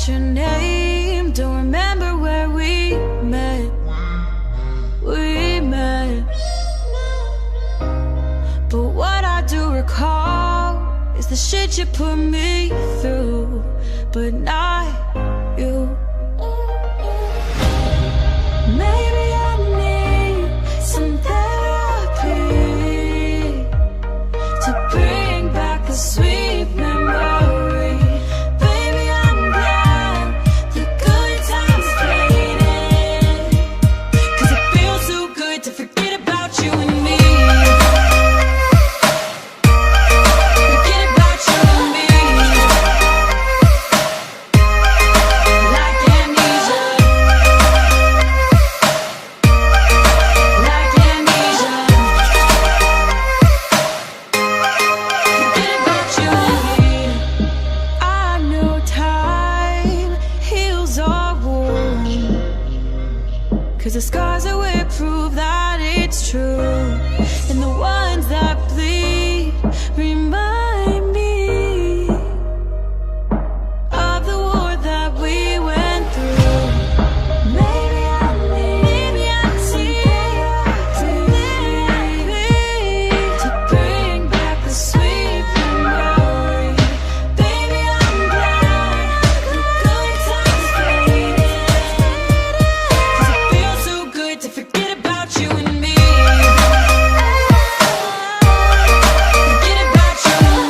forgot your name, don't remember where we met. We met. But what I do recall is the shit you put me through, but not you. Maybe I need some therapy to bring back the sweet memory. Baby, I'm glad the good times faded, 'cause it feels so good to forget about you and me. Forget about you and me. Like amnesia. Like amnesia. Forget about you and me. I know time heals our wounds, 'cause the scars that we prove that it's true, and the ones that bleed remind me of the war that we went through. Maybe I need some therapy to bring back the sweet memory. Baby, I'm glad the good times faded, 'cause it feels so good to forget about you and me. Forget about you and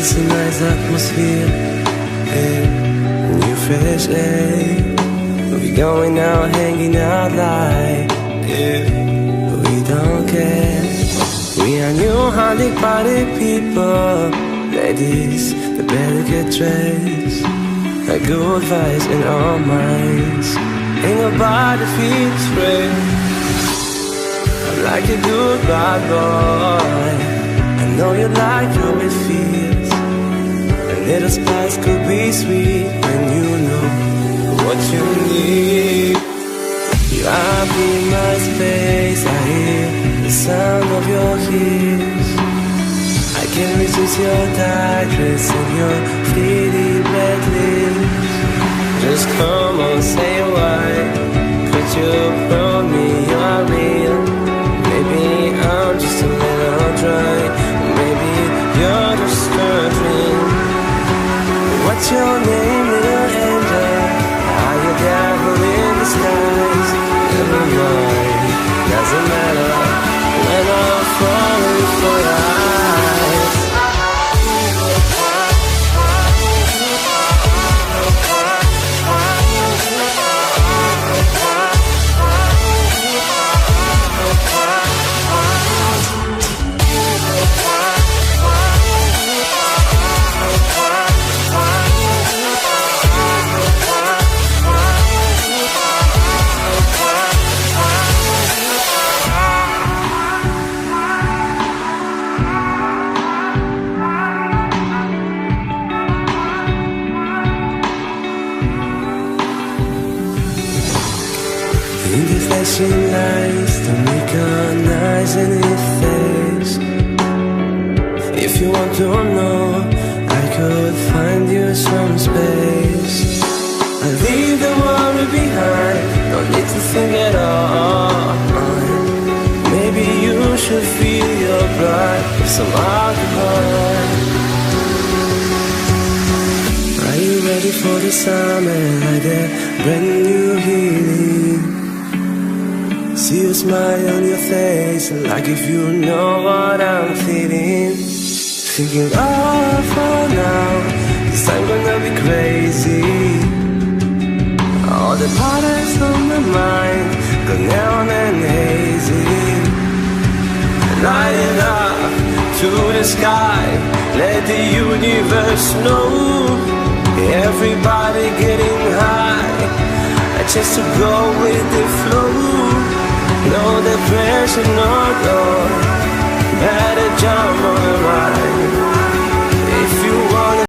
It's a nice atmosphere, yeah. New fresh air. We going out, hanging out like, yeah. We don't care. We are new honey party people. Ladies, they better get dressed. Got good vibes in our minds. Ain't nobody feels free. I'm like a good bad boy. I know you like how it feels. A little spice could be sweet when you know what you need. You are in my space. I hear the sound of your heels. I can resist your tight dress and your fleeting red lips. Just come on, say why. Could you prove me you are real? Maybe I'm just a little dry. Maybe you're just a dream. What's your name, little angel? Are you devil in disguise? Never mind, doesn't matter when I'm falling for your eyes. In the flashing lights, don't recognize any face. If you want to know, I could find you some space. I leave the worry behind, don't need to think at all. Maybe you should feel your pride with some alcohol. Are you ready for the summer like that brand new healing? See you smile on your face, like if you know what I'm feeling. Thinking, oh, for now, this time gonna be crazy. All the patterns on my mind go neon and hazy. Light it up to the sky, let the universe know. Everybody getting high, just to go with the flow. No depression, no door. Better jump on the ride.